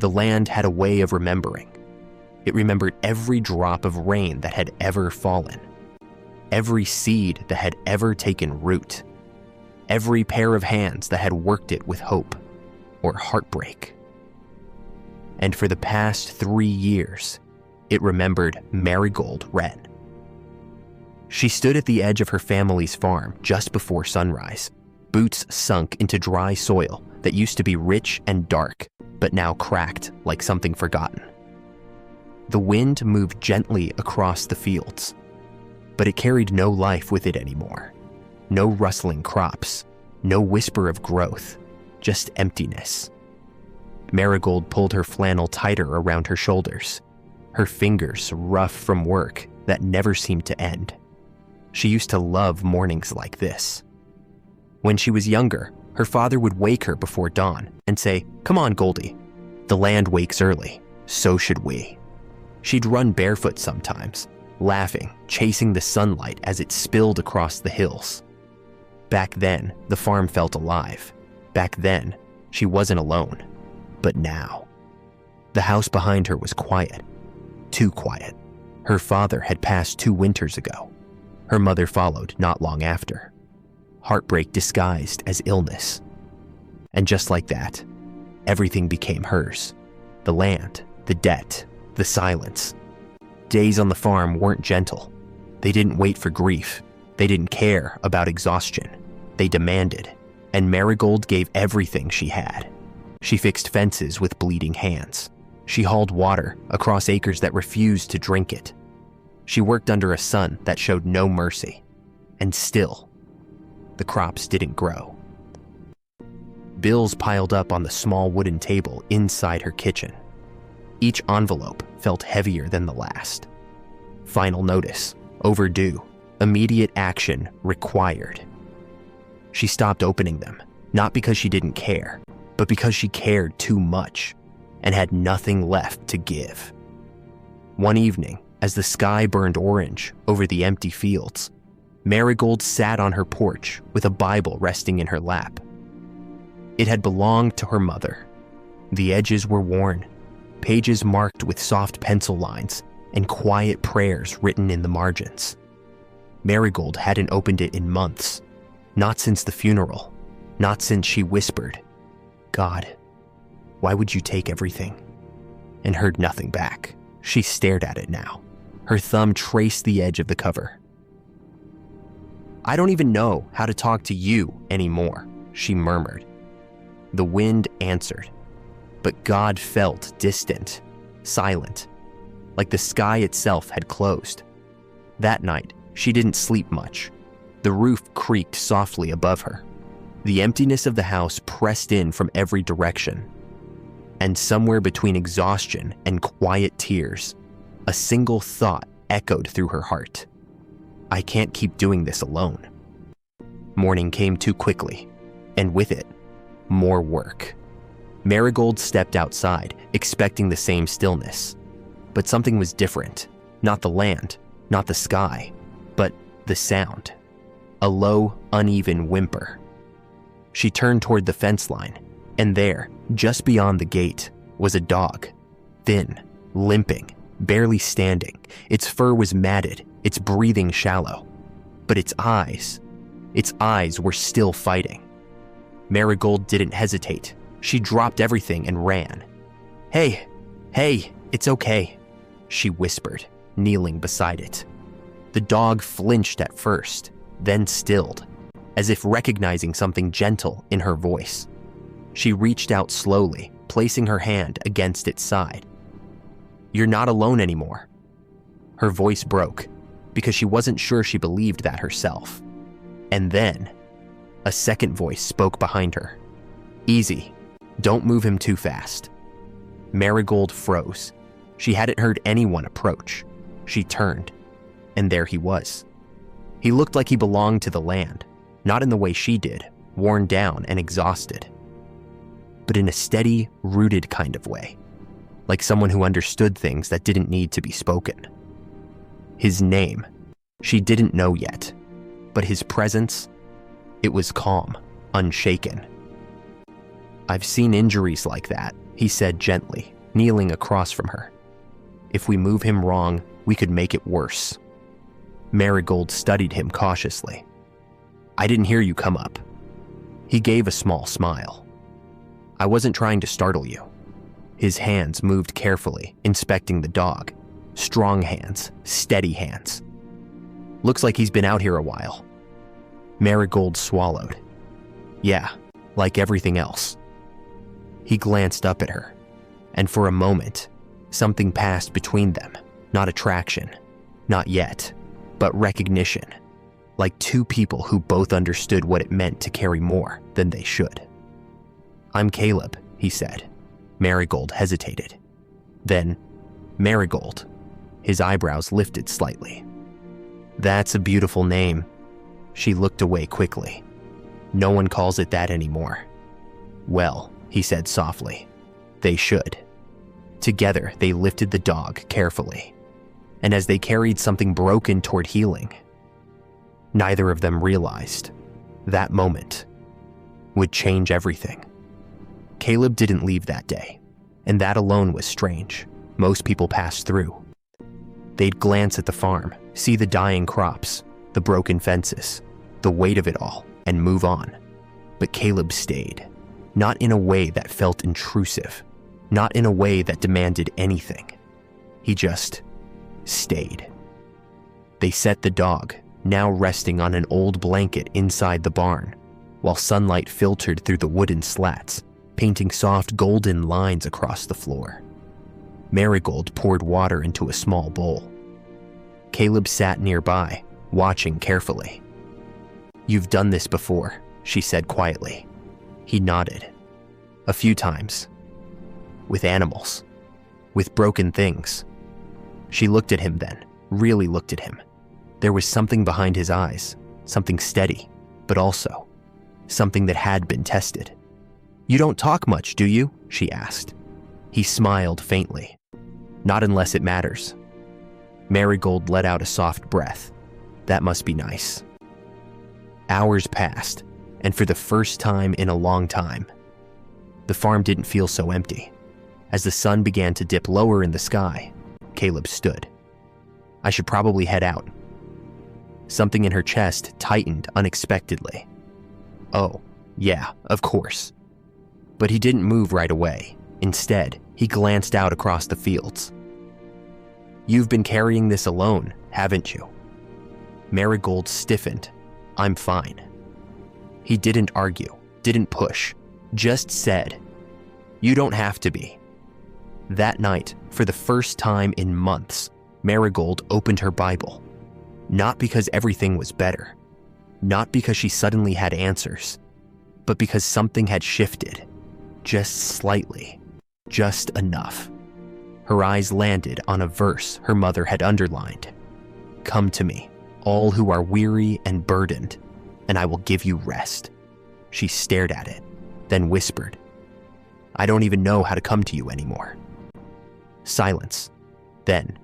The land had a way of remembering. It remembered every drop of rain that had ever fallen, every seed that had ever taken root, every pair of hands that had worked it with hope or heartbreak. And for the past 3 years, it remembered Marigold Wren. She stood at the edge of her family's farm just before sunrise, boots sunk into dry soil that used to be rich and dark, but now cracked like something forgotten. The wind moved gently across the fields, but it carried no life with it anymore. No rustling crops, no whisper of growth, just emptiness. Marigold pulled her flannel tighter around her shoulders, her fingers rough from work that never seemed to end. She used to love mornings like this. When she was younger, her father would wake her before dawn and say, "Come on, Goldie. The land wakes early, so should we." She'd run barefoot sometimes, laughing, chasing the sunlight as it spilled across the hills. Back then, the farm felt alive. Back then, she wasn't alone. But now, the house behind her was quiet. Too quiet. Her father had passed 2 winters ago. Her mother followed not long after. Heartbreak disguised as illness. And just like that, everything became hers. The land, the debt, the silence. Days on the farm weren't gentle. They didn't wait for grief. They didn't care about exhaustion. They demanded, and Marigold gave everything she had. She fixed fences with bleeding hands. She hauled water across acres that refused to drink it. She worked under a sun that showed no mercy. And still, the crops didn't grow. Bills piled up on the small wooden table inside her kitchen. Each envelope felt heavier than the last. Final notice, overdue, immediate action required. She stopped opening them, not because she didn't care, but because she cared too much and had nothing left to give. One evening, as the sky burned orange over the empty fields, Marigold sat on her porch with a Bible resting in her lap. It had belonged to her mother. The edges were worn, pages marked with soft pencil lines and quiet prayers written in the margins. Marigold hadn't opened it in months, not since the funeral, not since she whispered, "God, why would you take everything?" and heard nothing back. She stared at it now. Her thumb traced the edge of the cover. "I don't even know how to talk to you anymore," she murmured. The wind answered, but God felt distant, silent, like the sky itself had closed. That night, she didn't sleep much. The roof creaked softly above her. The emptiness of the house pressed in from every direction. And somewhere between exhaustion and quiet tears, a single thought echoed through her heart. "I can't keep doing this alone." Morning came too quickly, and with it, more work. Marigold stepped outside, expecting the same stillness. But something was different. Not the land, not the sky, but the sound. A low, uneven whimper. She turned toward the fence line, and there, just beyond the gate, was a dog. Thin, limping, barely standing. Its fur was matted, its breathing shallow. But its eyes were still fighting. Marigold didn't hesitate. She dropped everything and ran. Hey, it's okay," she whispered, kneeling beside it. The dog flinched at first, then stilled, as if recognizing something gentle in her voice. She reached out slowly, placing her hand against its side. "You're not alone anymore." Her voice broke, because she wasn't sure she believed that herself. And then, a second voice spoke behind her. "Easy. Don't move him too fast." Marigold froze. She hadn't heard anyone approach. She turned, and there he was. He looked like he belonged to the land, not in the way she did, worn down and exhausted, but in a steady, rooted kind of way, like someone who understood things that didn't need to be spoken. His name, she didn't know yet, but his presence, it was calm, unshaken. "I've seen injuries like that," he said gently. kneeling across from her. If we move him wrong, we could make it worse. Marigold studied him cautiously. I didn't hear you come up. He gave a small smile. I wasn't trying to startle you. His hands moved carefully, inspecting the dog. Strong hands, steady hands. Looks like he's been out here a while. Marigold swallowed. Yeah, like everything else. He glanced up at her, and for a moment, something passed between them. Not attraction, not yet, but recognition. Like two people who both understood what it meant to carry more than they should. I'm Caleb, he said. Marigold hesitated. Then, Marigold. His eyebrows lifted slightly. That's a beautiful name. She looked away quickly. No one calls it that anymore. Well, he said softly, they should. Together, they lifted the dog carefully. And as they carried something broken toward healing, neither of them realized that moment would change everything. Caleb didn't leave that day, and that alone was strange. Most people passed through. They'd glance at the farm, see the dying crops, the broken fences, the weight of it all, and move on. But Caleb stayed, not in a way that felt intrusive, not in a way that demanded anything. He just stayed. They set the dog, now resting on an old blanket inside the barn, while sunlight filtered through the wooden slats, painting soft golden lines across the floor. Marigold poured water into a small bowl. Caleb sat nearby, watching carefully. You've done this before, she said quietly. He nodded. A few times. With animals. With broken things. She looked at him then, really looked at him. There was something behind his eyes, something steady, but also something that had been tested. You don't talk much, do you? She asked. He smiled faintly. Not unless it matters. Marigold let out a soft breath. That must be nice. Hours passed, and for the first time in a long time, the farm didn't feel so empty. As the sun began to dip lower in the sky, Caleb stood. I should probably head out. Something in her chest tightened unexpectedly. Oh, yeah, of course. But he didn't move right away. Instead, he glanced out across the fields. You've been carrying this alone, haven't you? Marigold stiffened. I'm fine. He didn't argue, didn't push, just said, you don't have to be. That night, for the first time in months, Marigold opened her Bible. Not because everything was better, not because she suddenly had answers, but because something had shifted, just slightly, just enough. Her eyes landed on a verse her mother had underlined. Come to me, all who are weary and burdened, and I will give you rest. She stared at it, then whispered, I don't even know how to come to you anymore. Silence. Then,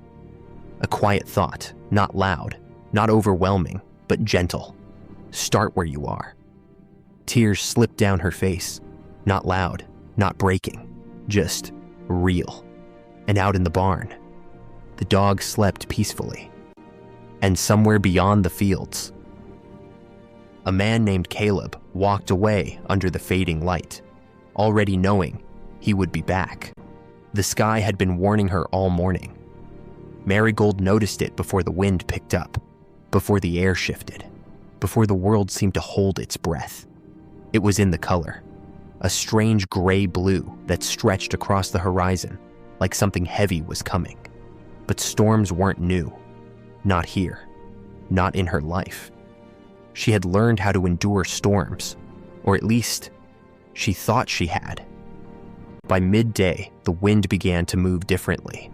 a quiet thought, not loud, not overwhelming, but gentle. Start where you are. Tears slipped down her face, not loud, not breaking, just real. And out in the barn, the dog slept peacefully. And somewhere beyond the fields, a man named Caleb walked away under the fading light, already knowing he would be back. The sky had been warning her all morning. Marigold noticed it before the wind picked up, before the air shifted, before the world seemed to hold its breath. It was in the color, a strange gray-blue that stretched across the horizon like something heavy was coming. But storms weren't new. Not here. Not in her life. She had learned how to endure storms, or at least, she thought she had. By midday, the wind began to move differently.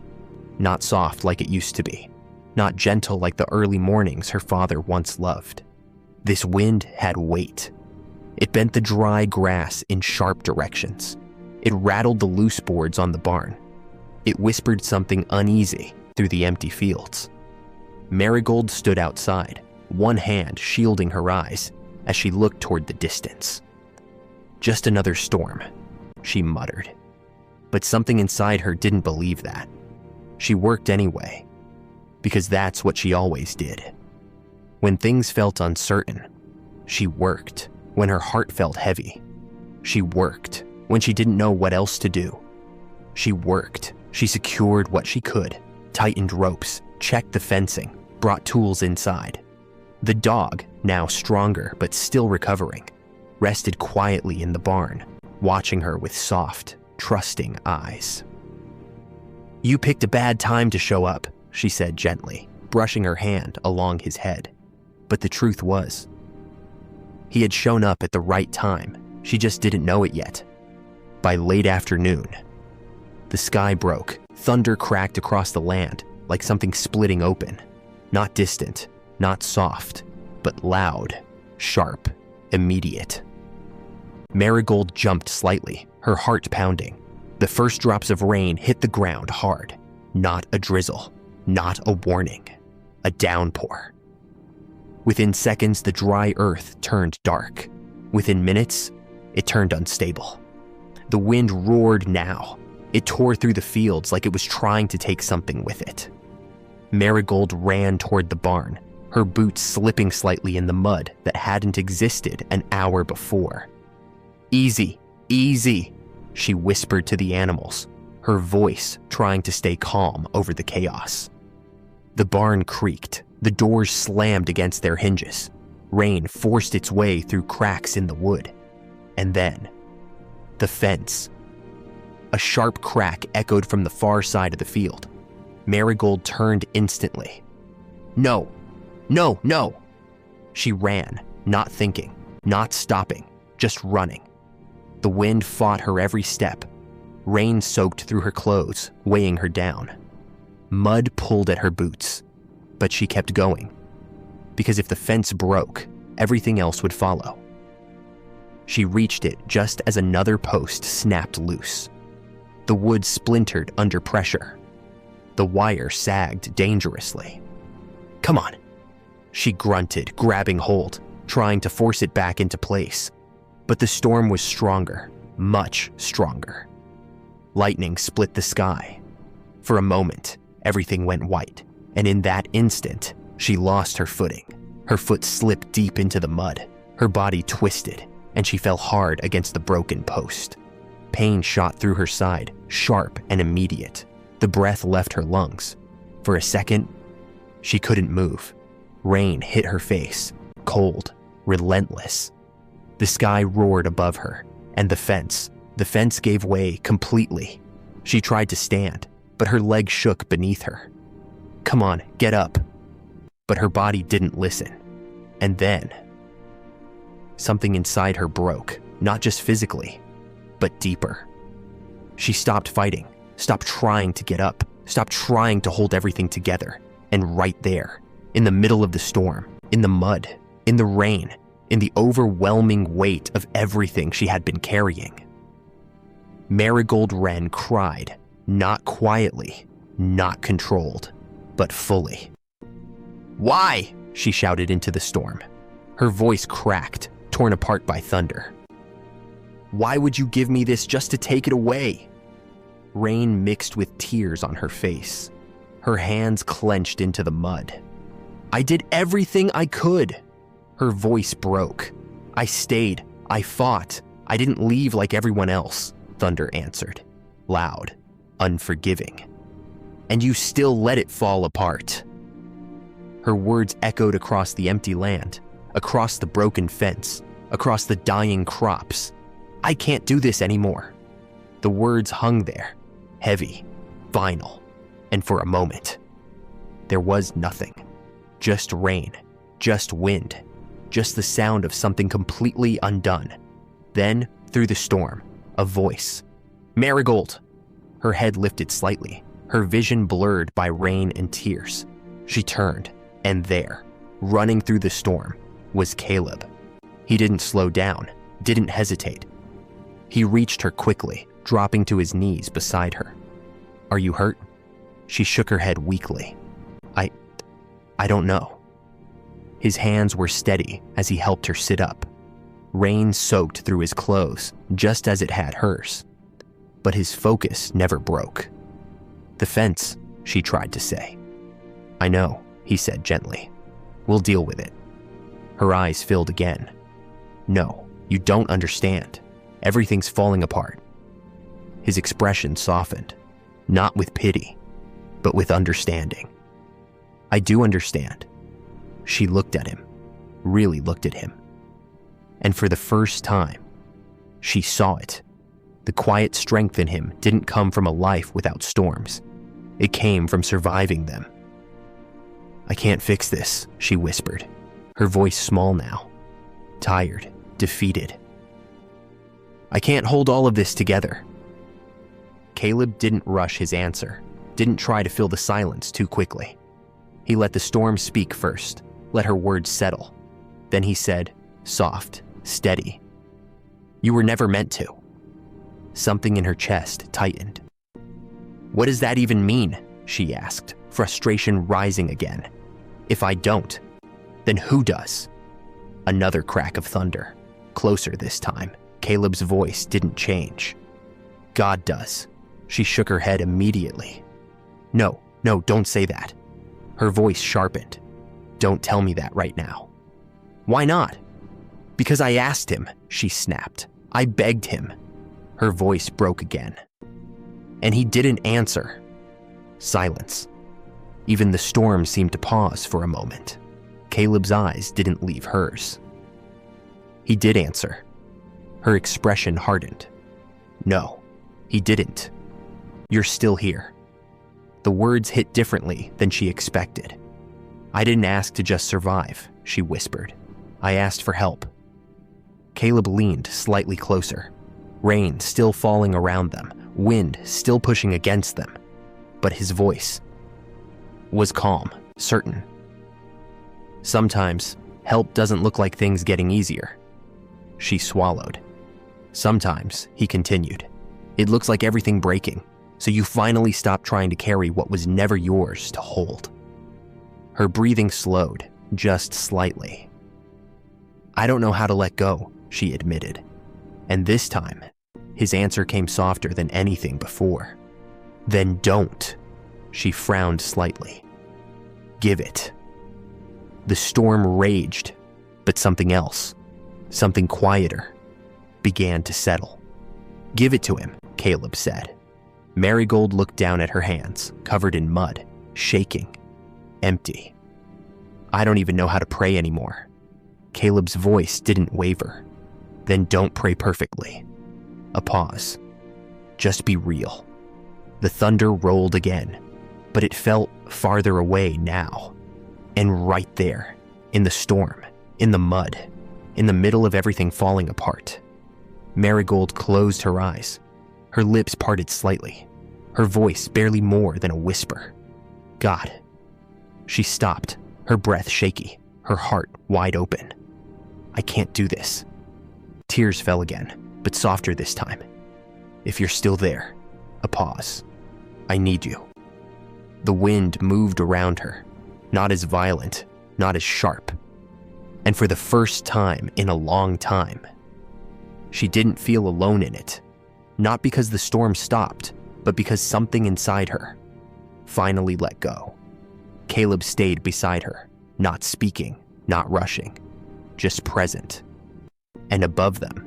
Not soft like it used to be. Not gentle like the early mornings her father once loved. This wind had weight. It bent the dry grass in sharp directions. It rattled the loose boards on the barn. It whispered something uneasy through the empty fields. Marigold stood outside, one hand shielding her eyes as she looked toward the distance. Just another storm, she muttered. But something inside her didn't believe that. She worked anyway, because that's what she always did. When things felt uncertain, she worked. When her heart felt heavy, she worked. When she didn't know what else to do, she worked. She secured what she could, tightened ropes, checked the fencing, brought tools inside. The dog, now stronger but still recovering, rested quietly in the barn, watching her with soft, trusting eyes. "You picked a bad time to show up," she said gently, brushing her hand along his head. But the truth was, he had shown up at the right time. She just didn't know it yet. By late afternoon, the sky broke. Thunder cracked across the land like something splitting open. Not distant, not soft, but loud, sharp, immediate. Marigold jumped slightly, her heart pounding. The first drops of rain hit the ground hard. Not a drizzle, not a warning, a downpour. Within seconds, the dry earth turned dark. Within minutes, it turned unstable. The wind roared now. It tore through the fields like it was trying to take something with it. Marigold ran toward the barn, her boots slipping slightly in the mud that hadn't existed an hour before. "Easy, easy," she whispered to the animals, her voice trying to stay calm over the chaos. The barn creaked. The doors slammed against their hinges. Rain forced its way through cracks in the wood. And then, the fence. A sharp crack echoed from the far side of the field. Marigold turned instantly. "No, no, no!" She ran, not thinking, not stopping, just running. The wind fought her every step. Rain soaked through her clothes, weighing her down. Mud pulled at her boots. But she kept going, because if the fence broke, everything else would follow. She reached it just as another post snapped loose. The wood splintered under pressure. The wire sagged dangerously. "Come on," she grunted, grabbing hold, trying to force it back into place. But the storm was stronger, much stronger. Lightning split the sky. For a moment, everything went white. And in that instant, she lost her footing. Her foot slipped deep into the mud. Her body twisted, and she fell hard against the broken post. Pain shot through her side, sharp and immediate. The breath left her lungs. For a second, she couldn't move. Rain hit her face, cold, relentless. The sky roared above her, and the fence gave way completely. She tried to stand, but her legs shook beneath her. "Come on, get up." But her body didn't listen. And then, something inside her broke, not just physically, but deeper. She stopped fighting, stopped trying to get up, stopped trying to hold everything together. And right there, in the middle of the storm, in the mud, in the rain, in the overwhelming weight of everything she had been carrying, Marigold Wren cried, not quietly, not controlled, but fully. "Why?" she shouted into the storm. Her voice cracked, torn apart by thunder. "Why would you give me this just to take it away?" Rain mixed with tears on her face. Her hands clenched into the mud. "I did everything I could." Her voice broke. "I stayed. I fought. I didn't leave like everyone else," Thunder answered, loud, unforgiving. "And you still let it fall apart." Her words echoed across the empty land, across the broken fence, across the dying crops. "I can't do this anymore." The words hung there, heavy, final, and for a moment, there was nothing. Just rain, just wind, just the sound of something completely undone. Then, through the storm, a voice. "Marigold!" Her head lifted slightly, her vision blurred by rain and tears. She turned, and there, running through the storm, was Caleb. He didn't slow down, didn't hesitate. He reached her quickly, dropping to his knees beside her. "Are you hurt?" She shook her head weakly. I don't know." His hands were steady as he helped her sit up. Rain soaked through his clothes, just as it had hers. but his focus never broke. "The fence," she tried to say. "I know," he said gently. "We'll deal with it." Her eyes filled again. "No, you don't understand. Everything's falling apart." His expression softened, not with pity, but with understanding. "I do understand." She looked at him, really looked at him. And for the first time, she saw it. The quiet strength in him didn't come from a life without storms. It came from surviving them. "I can't fix this," she whispered, her voice small now, tired, defeated. "I can't hold all of this together." Caleb didn't rush his answer, didn't try to fill the silence too quickly. He let the storm speak first, let her words settle. Then he said, soft, steady, "You were never meant to." Something in her chest tightened. "What does that even mean?" she asked, frustration rising again. "If I don't, then who does?" Another crack of thunder, closer this time. Caleb's voice didn't change. "God does." She shook her head immediately. No, don't say that." Her voice sharpened. "Don't tell me that right now." "Why not?" "Because I asked him," she snapped. "I begged him." Her voice broke again. "And he didn't answer." Silence. Even the storm seemed to pause for a moment. Caleb's eyes didn't leave hers. "He did answer." Her expression hardened. "No, he didn't. You're still here." The words hit differently than she expected. "I didn't ask to just survive," she whispered. "I asked for help." Caleb leaned slightly closer. Rain still falling around them, wind still pushing against them. But his voice was calm, certain. "Sometimes, help doesn't look like things getting easier." She swallowed. "Sometimes," he continued, "it looks like everything breaking, so you finally stop trying to carry what was never yours to hold." Her breathing slowed, just slightly. "I don't know how to let go," she admitted. And this time, his answer came softer than anything before. "Then don't." She frowned slightly. "Give it." The storm raged, but something else, something quieter, began to settle. "Give it to him," Caleb said. Marigold looked down at her hands, covered in mud, shaking, empty. "I don't even know how to pray anymore." Caleb's voice didn't waver. "Then don't pray perfectly." A pause. "Just be real." The thunder rolled again, but it felt farther away now. And right there, in the storm, in the mud, in the middle of everything falling apart. Marigold closed her eyes. Her lips parted slightly, her voice barely more than a whisper. "God." She stopped, her breath shaky, her heart wide open. "I can't do this." Tears fell again, but softer this time. "If you're still there." A pause. "I need you." The wind moved around her, not as violent, not as sharp. And for the first time in a long time, she didn't feel alone in it. Not because the storm stopped, but because something inside her finally let go. Caleb stayed beside her, not speaking, not rushing, just present. And above them,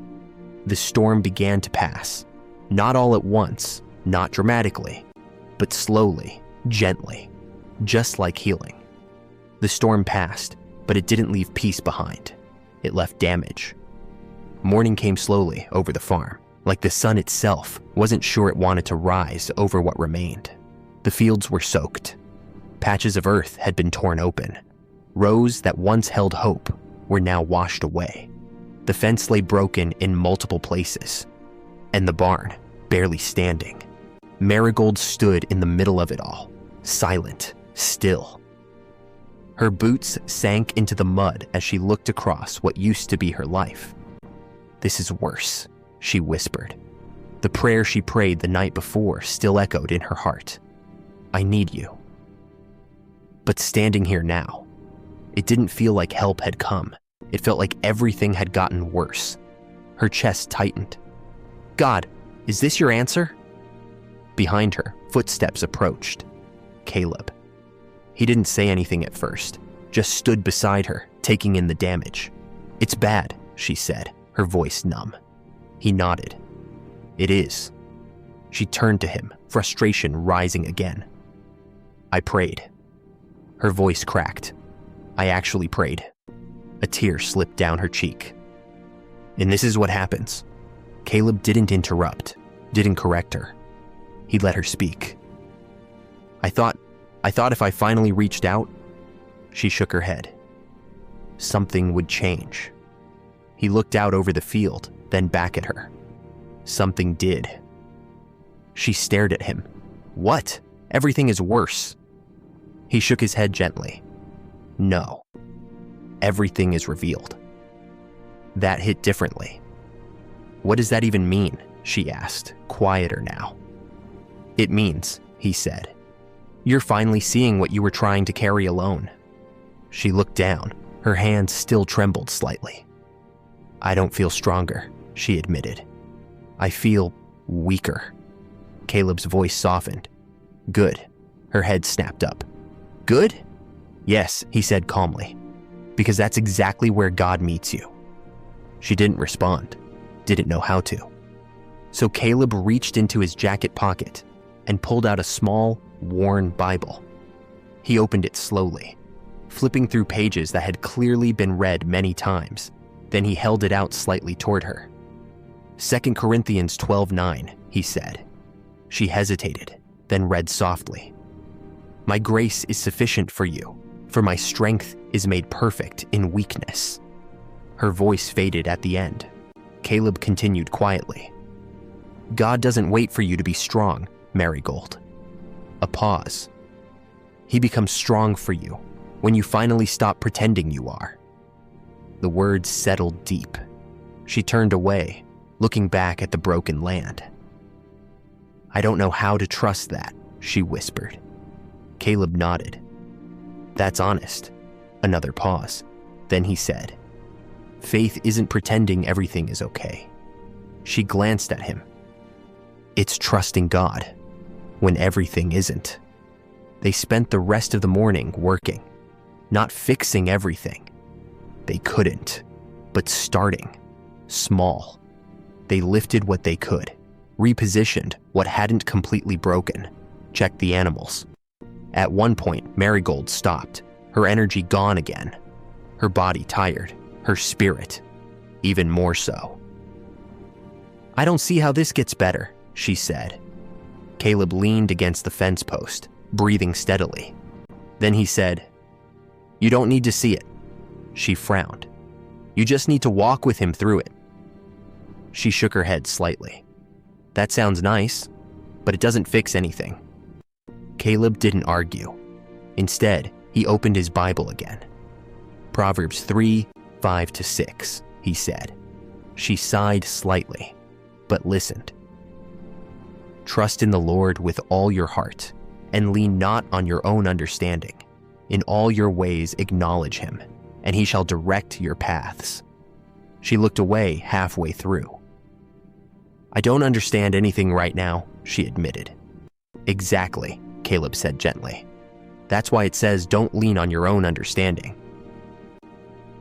the storm began to pass, not all at once, not dramatically, but slowly, gently, just like healing. The storm passed, but it didn't leave peace behind. It left damage. Morning came slowly over the farm, like the sun itself wasn't sure it wanted to rise over what remained. The fields were soaked. Patches of earth had been torn open. Rows that once held hope were now washed away. The fence lay broken in multiple places, and the barn barely standing. Marigold stood in the middle of it all, silent, still. Her boots sank into the mud as she looked across what used to be her life. "This is worse," she whispered. The prayer she prayed the night before still echoed in her heart. "I need you." But standing here now, it didn't feel like help had come. It felt like everything had gotten worse. Her chest tightened. "God, is this your answer?" Behind her, footsteps approached. Caleb. He didn't say anything at first, just stood beside her, taking in the damage. "It's bad," she said, her voice numb. He nodded. "It is." She turned to him, frustration rising again. "I prayed." Her voice cracked. "I actually prayed." A tear slipped down her cheek. "And this is what happens." Caleb didn't interrupt, didn't correct her. He let her speak. I thought if I finally reached out," she shook her head, "something would change." He looked out over the field, then back at her. Something did. She stared at him. "What? Everything is worse." He shook his head gently. "No. Everything is revealed." That hit differently. "What does that even mean?" she asked, quieter now. "It means," he said, "you're finally seeing what you were trying to carry alone." She looked down. Her hands still trembled slightly. "I don't feel stronger," she admitted. "I feel weaker." Caleb's voice softened. "Good." Her head snapped up. "Good?" "Yes," he said calmly, "because that's exactly where God meets you." She didn't respond, didn't know how to. So Caleb reached into his jacket pocket and pulled out a small, worn Bible. He opened it slowly, flipping through pages that had clearly been read many times. Then he held it out slightly toward her. 2 Corinthians 12:9, he said. She hesitated, then read softly. "My grace is sufficient for you, for my strength is made perfect in weakness." Her voice faded at the end. Caleb continued quietly. "God doesn't wait for you to be strong, Marigold." A pause. "He becomes strong for you when you finally stop pretending you are." The words settled deep. She turned away, looking back at the broken land. "I don't know how to trust that," she whispered. Caleb nodded. "That's honest." Another pause. Then he said, "Faith isn't pretending everything is okay." She glanced at him. "It's trusting God when everything isn't." They spent the rest of the morning working, not fixing everything. They couldn't, but starting small. They lifted what they could, repositioned what hadn't completely broken, checked the animals. At one point, Marigold stopped, her energy gone again, her body tired, her spirit even more so. "I don't see how this gets better," she said. Caleb leaned against the fence post, breathing steadily. Then he said, "You don't need to see it." She frowned. "You just need to walk with him through it." She shook her head slightly. "That sounds nice, but it doesn't fix anything." Caleb didn't argue. Instead, he opened his Bible again. Proverbs 3:5-6, he said. She sighed slightly, but listened. "Trust in the Lord with all your heart, and lean not on your own understanding. In all your ways acknowledge him, and he shall direct your paths." She looked away halfway through. "I don't understand anything right now," she admitted. "Exactly," Caleb said gently. "That's why it says don't lean on your own understanding."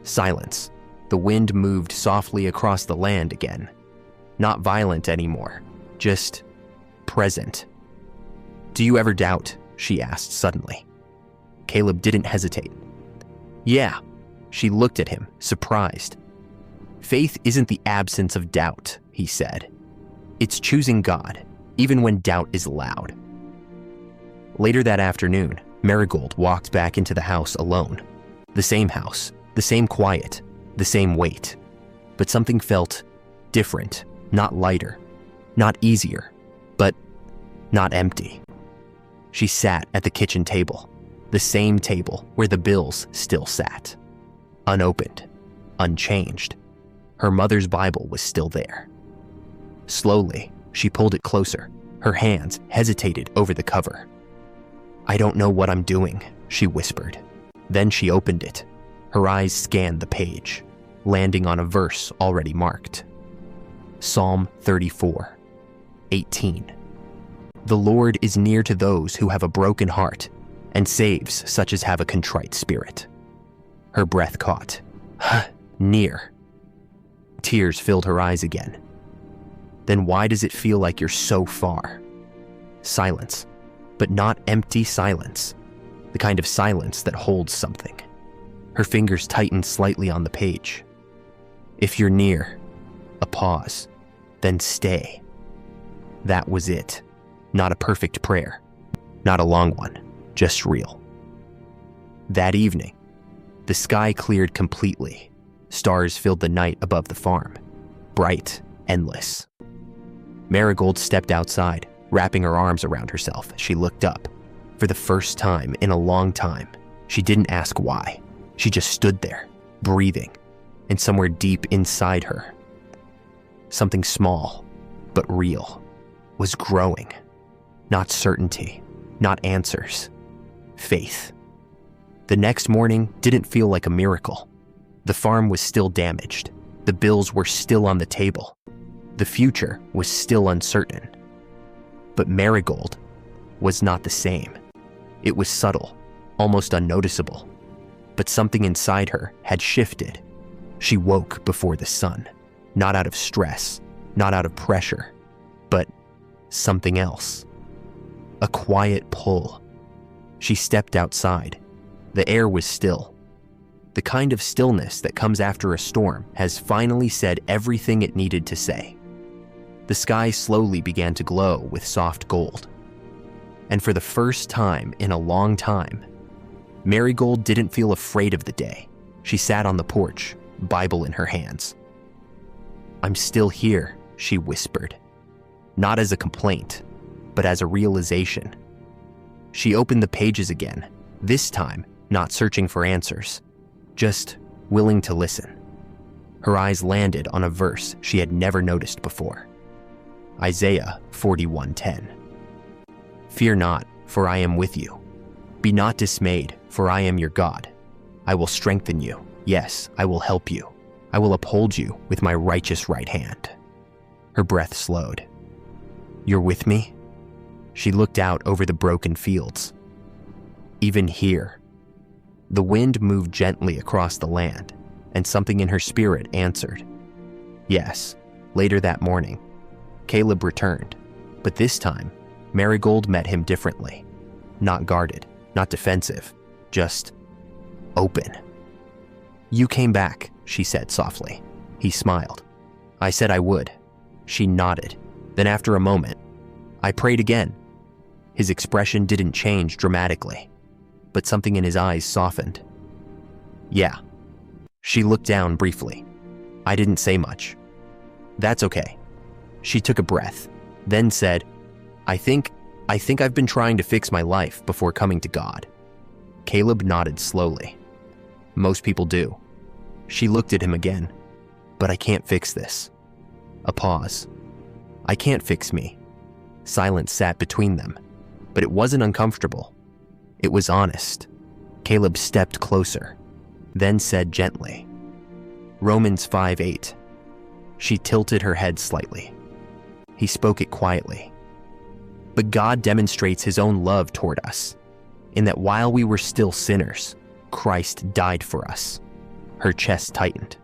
Silence. The wind moved softly across the land again. Not violent anymore, just present. "Do you ever doubt?" she asked suddenly. Caleb didn't hesitate. "Yeah." She looked at him, surprised. "Faith isn't the absence of doubt," he said. "It's choosing God, even when doubt is loud." Later that afternoon, Marigold walked back into the house alone. The same house, the same quiet, the same weight. But something felt different, not lighter, not easier, but not empty. She sat at the kitchen table, the same table where the bills still sat. Unopened, unchanged. Her mother's Bible was still there. Slowly, she pulled it closer. Her hands hesitated over the cover. "I don't know what I'm doing," she whispered. Then she opened it. Her eyes scanned the page, landing on a verse already marked. Psalm 34:18. The Lord is near to those who have a broken heart and saves such as have a contrite spirit. Her breath caught. Near. Tears filled her eyes again. Then why does it feel like you're so far? Silence, but not empty silence. The kind of silence that holds something. Her fingers tightened slightly on the page. If you're near, a pause, then stay. That was it. Not a perfect prayer. Not a long one, just real. That evening, the sky cleared completely. Stars filled the night above the farm. Bright, endless. Marigold stepped outside, wrapping her arms around herself as she looked up. For the first time in a long time, she didn't ask why. She just stood there, breathing, and somewhere deep inside her, something small, but real, was growing. Not certainty, not answers, faith. The next morning didn't feel like a miracle. The farm was still damaged. The bills were still on the table. The future was still uncertain. But Marigold was not the same. It was subtle, almost unnoticeable. But something inside her had shifted. She woke before the sun, not out of stress, not out of pressure, but something else. A quiet pull. She stepped outside. The air was still. The kind of stillness that comes after a storm has finally said everything it needed to say. The sky slowly began to glow with soft gold. And for the first time in a long time, Marigold didn't feel afraid of the day. She sat on the porch, Bible in her hands. "I'm still here," she whispered. Not as a complaint, but as a realization. She opened the pages again, this time not searching for answers, just willing to listen. Her eyes landed on a verse she had never noticed before. Isaiah 41:10. "Fear not, for I am with you. Be not dismayed, for I am your God. I will strengthen you. Yes, I will help you. I will uphold you with my righteous right hand." Her breath slowed. "You're with me?" She looked out over the broken fields. Even here. The wind moved gently across the land, and something in her spirit answered. Yes, later that morning, Caleb returned, but this time, Marigold met him differently. Not guarded, not defensive, just open. "You came back," she said softly. He smiled. "I said I would." She nodded. Then after a moment, "I prayed again." His expression didn't change dramatically, but something in his eyes softened. "Yeah." She looked down briefly. "I didn't say much." "That's okay." She took a breath, then said, I think I've been trying to fix my life before coming to God." Caleb nodded slowly. "Most people do." She looked at him again. "But I can't fix this." A pause. "I can't fix me." Silence sat between them, but it wasn't uncomfortable. It was honest. Caleb stepped closer, then said gently, Romans 5:8. She tilted her head slightly. He spoke it quietly. "But God demonstrates his own love toward us, in that while we were still sinners, Christ died for us." Her chest tightened.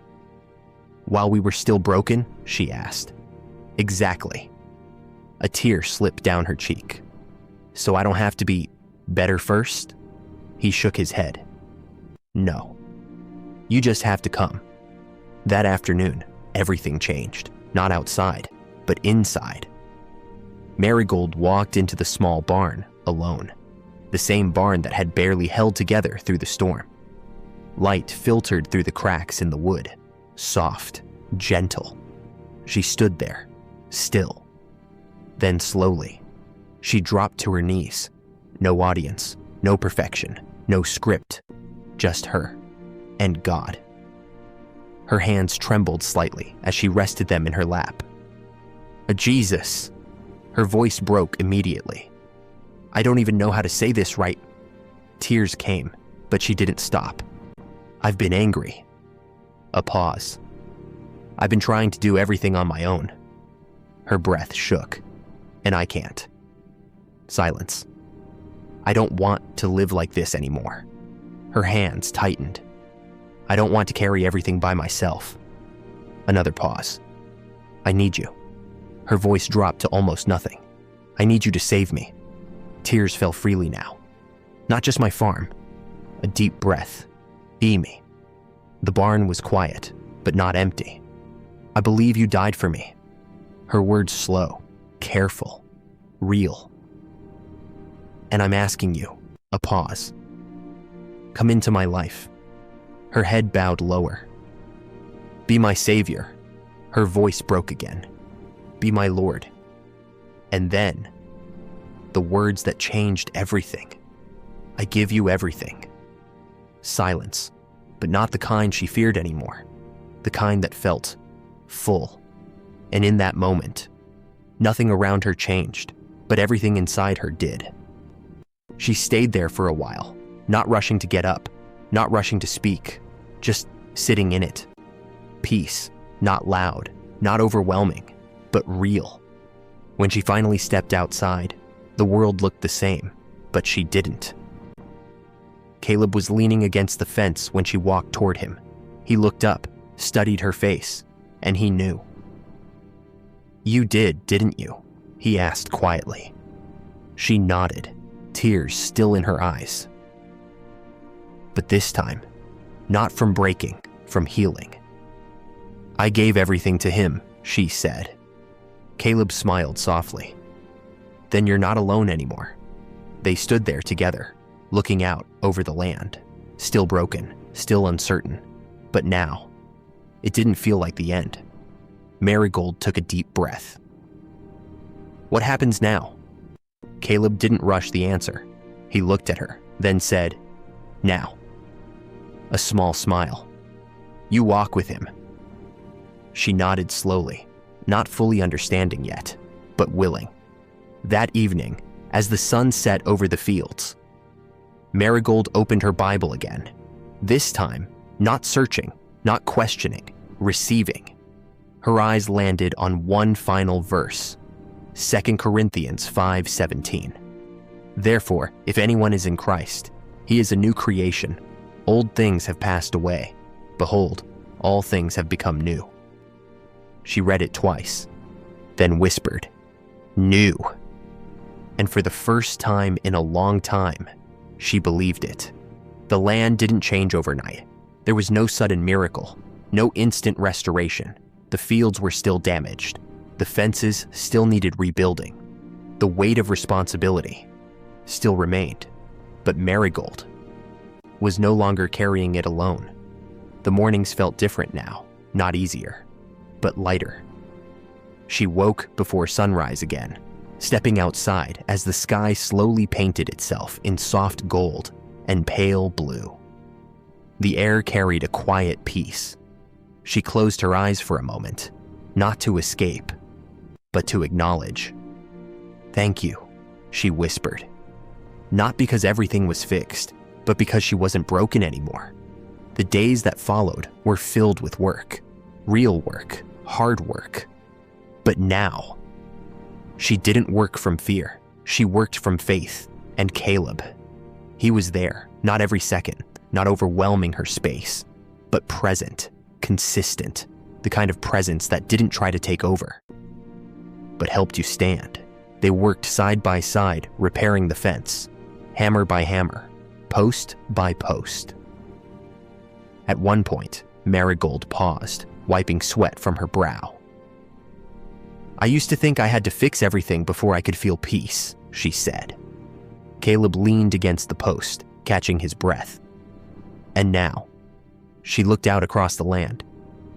"While we were still broken?" she asked. "Exactly." A tear slipped down her cheek. "So I don't have to be better first?" He shook his head. "No. You just have to come." That afternoon, everything changed, not outside, but inside. Marigold walked into the small barn alone, the same barn that had barely held together through the storm. Light filtered through the cracks in the wood, soft, gentle. She stood there, still. Then slowly, she dropped to her knees. No audience, no perfection, no script, just her and God. Her hands trembled slightly as she rested them in her lap. Jesus! Her voice broke immediately. "I don't even know how to say this right." Tears came, but she didn't stop. "I've been angry." A pause. "I've been trying to do everything on my own." Her breath shook. "And I can't." Silence. I don't want to live like this anymore. Her hands tightened. I don't want to carry everything by myself. Another pause. I need you. Her voice dropped to almost nothing. I need you to save me. Tears fell freely now. Not just my farm. A deep breath. Be me. The barn was quiet, but not empty. I believe you died for me. Her words slow, careful, real. And I'm asking you, a pause. Come into my life. Her head bowed lower. Be my savior. Her voice broke again. Be my Lord. And then, the words that changed everything. I give you everything. Silence, but not the kind she feared anymore. The kind that felt full. And in that moment, nothing around her changed, but everything inside her did. She stayed there for a while, not rushing to get up, not rushing to speak, just sitting in it. Peace, not loud, not overwhelming, but real. When she finally stepped outside, the world looked the same, but she didn't. Caleb was leaning against the fence when she walked toward him. He looked up, studied her face, and he knew. You did, didn't you? He asked quietly. She nodded, tears still in her eyes. But this time, not from breaking, from healing. I gave everything to him, she said. Caleb smiled softly. Then you're not alone anymore. They stood there together, looking out over the land, still broken, still uncertain. But now, it didn't feel like the end. Marigold took a deep breath. What happens now? Caleb didn't rush the answer. He looked at her, then said, Now. A small smile. You walk with him. She nodded slowly, not fully understanding yet, but willing. That evening, as the sun set over the fields, Marigold opened her Bible again. This time, not searching, not questioning, receiving. Her eyes landed on one final verse, 2 Corinthians 5:17. Therefore, if anyone is in Christ, he is a new creation. Old things have passed away. Behold, all things have become new. She read it twice, then whispered, New. And for the first time in a long time, she believed it. The land didn't change overnight. There was no sudden miracle, no instant restoration. The fields were still damaged. The fences still needed rebuilding. The weight of responsibility still remained. But Marigold was no longer carrying it alone. The mornings felt different now, not easier, but lighter. She woke before sunrise again, stepping outside as the sky slowly painted itself in soft gold and pale blue. The air carried a quiet peace. She closed her eyes for a moment, not to escape, but to acknowledge. Thank you, she whispered. Not because everything was fixed, but because she wasn't broken anymore. The days that followed were filled with work, real work, hard work. But now, she didn't work from fear. She worked from faith. And Caleb, he was there, not every second, not overwhelming her space, but present, consistent, the kind of presence that didn't try to take over, but helped you stand. They worked side by side, repairing the fence, hammer by hammer, post by post. At one point, Marigold paused, wiping sweat from her brow. I used to think I had to fix everything before I could feel peace, she said. Caleb leaned against the post, catching his breath. And now, she looked out across the land,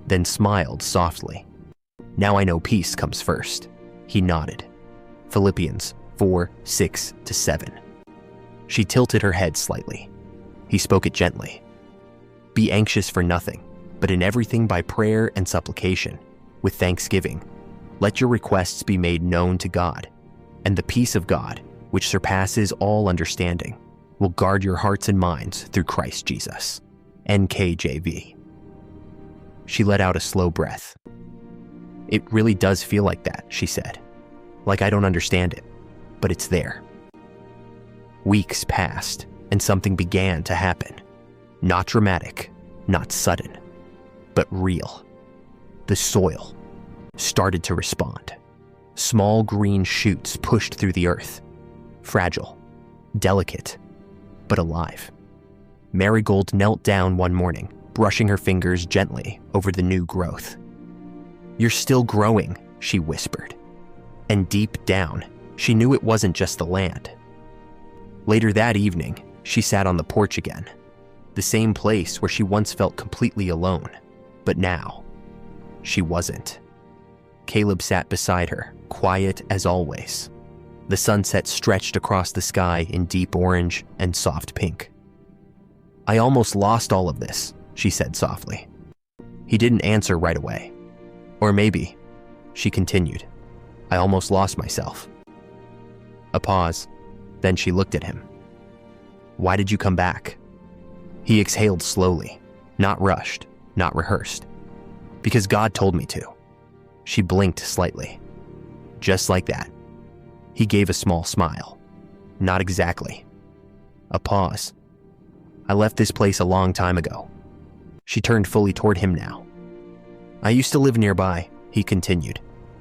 then smiled softly. Now I know peace comes first. He nodded. Philippians 4:6-7. She tilted her head slightly. He spoke it gently. Be anxious for nothing, but in everything by prayer and supplication, with thanksgiving. Let your requests be made known to God, and the peace of God, which surpasses all understanding, will guard your hearts and minds through Christ Jesus. NKJV. She let out a slow breath. It really does feel like that, she said. Like I don't understand it, but it's there. Weeks passed, and something began to happen. Not dramatic, not sudden, but real. The soil started to respond. Small green shoots pushed through the earth. Fragile, delicate, but alive. Marigold knelt down one morning, brushing her fingers gently over the new growth. "You're still growing," she whispered. And deep down, she knew it wasn't just the land. Later that evening, she sat on the porch again, the same place where she once felt completely alone, but now, she wasn't. Caleb sat beside her, quiet as always. The sunset stretched across the sky in deep orange and soft pink. "I almost lost all of this," she said softly. He didn't answer right away. "Or maybe," she continued, "I almost lost myself." A pause, then she looked at him. "Why did you come back?" He exhaled slowly, not rushed, not rehearsed. "Because God told me to." She blinked slightly. Just like that. He gave a small smile. "Not exactly." A pause. "I left this place a long time ago." She turned fully toward him now. "I used to live nearby," he continued.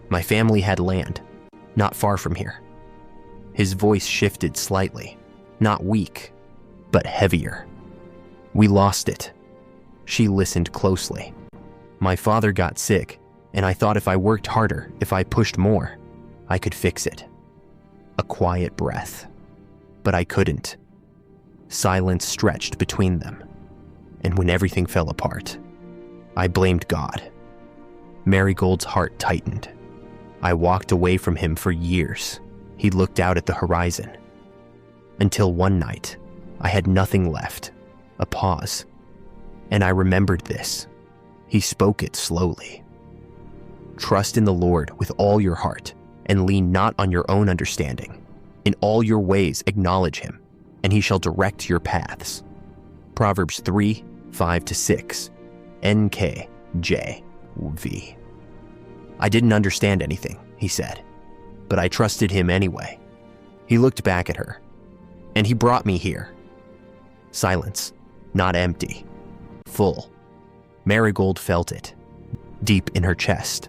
"My family had land, not far from here." His voice shifted slightly, not weak, but heavier. "We lost it." She listened closely. "My father got sick, and I thought if I worked harder, if I pushed more, I could fix it." A quiet breath. But I couldn't. Silence stretched between them. And when everything fell apart, I blamed God. Marigold's heart tightened. I walked away from him for years. He looked out at the horizon. Until one night, I had nothing left. A pause. And I remembered this. He spoke it slowly. "Trust in the Lord with all your heart, and lean not on your own understanding. In all your ways acknowledge him, and he shall direct your paths." Proverbs 3:5-6, NKJV. "I didn't understand anything," he said, "but I trusted him anyway." He looked back at her. "And he brought me here." Silence, not empty, full. Marigold felt it, deep in her chest.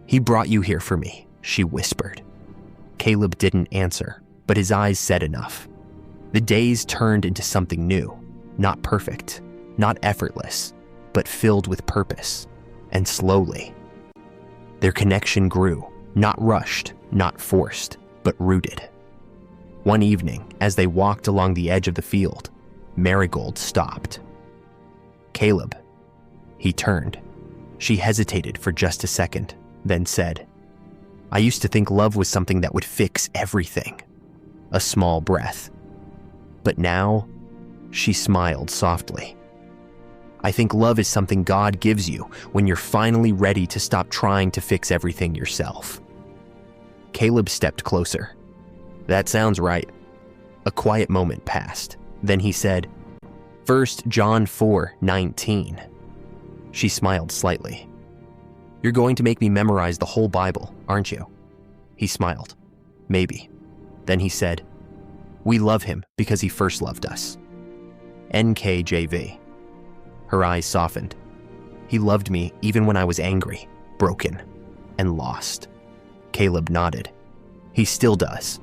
"He brought you here for me," she whispered. Caleb didn't answer, but his eyes said enough. The days turned into something new, not perfect, not effortless, but filled with purpose, and slowly. Their connection grew, not rushed, not forced, but rooted. One evening, as they walked along the edge of the field, Marigold stopped. "Caleb." He turned. She hesitated for just a second, then said, "I used to think love was something that would fix everything." A small breath. But now, she smiled softly. "I think love is something God gives you when you're finally ready to stop trying to fix everything yourself." Caleb stepped closer. "That sounds right." A quiet moment passed. Then he said, 1 John 4:19. She smiled slightly. "You're going to make me memorize the whole Bible, aren't you?" He smiled. "Maybe." Then he said, "We love him because he first loved us." NKJV. Her eyes softened. "He loved me even when I was angry, broken, and lost." Caleb nodded. "He still does."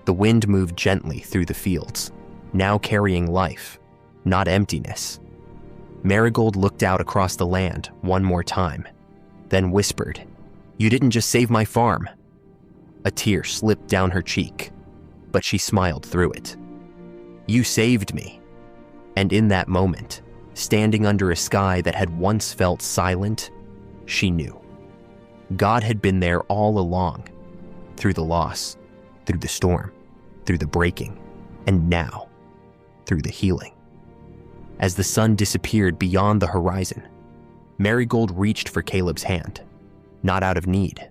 The wind moved gently through the fields, now carrying life, not emptiness. Marigold looked out across the land one more time, then whispered, "You didn't just save my farm." A tear slipped down her cheek, but she smiled through it. "You saved me." And in that moment, standing under a sky that had once felt silent, she knew. God had been there all along, through the loss, through the storm, through the breaking, and now, through the healing. As the sun disappeared beyond the horizon, Marigold reached for Caleb's hand, not out of need,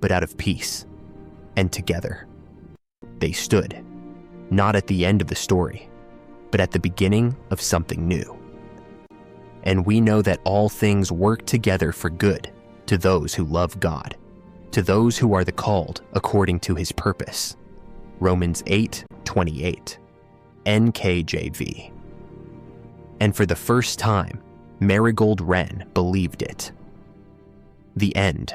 but out of peace. And together, they stood, not at the end of the story, but at the beginning of something new. And we know that all things work together for good to those who love God, to those who are the called according to his purpose. Romans 8:28, NKJV. And for the first time, Marigold Wren believed it. The end.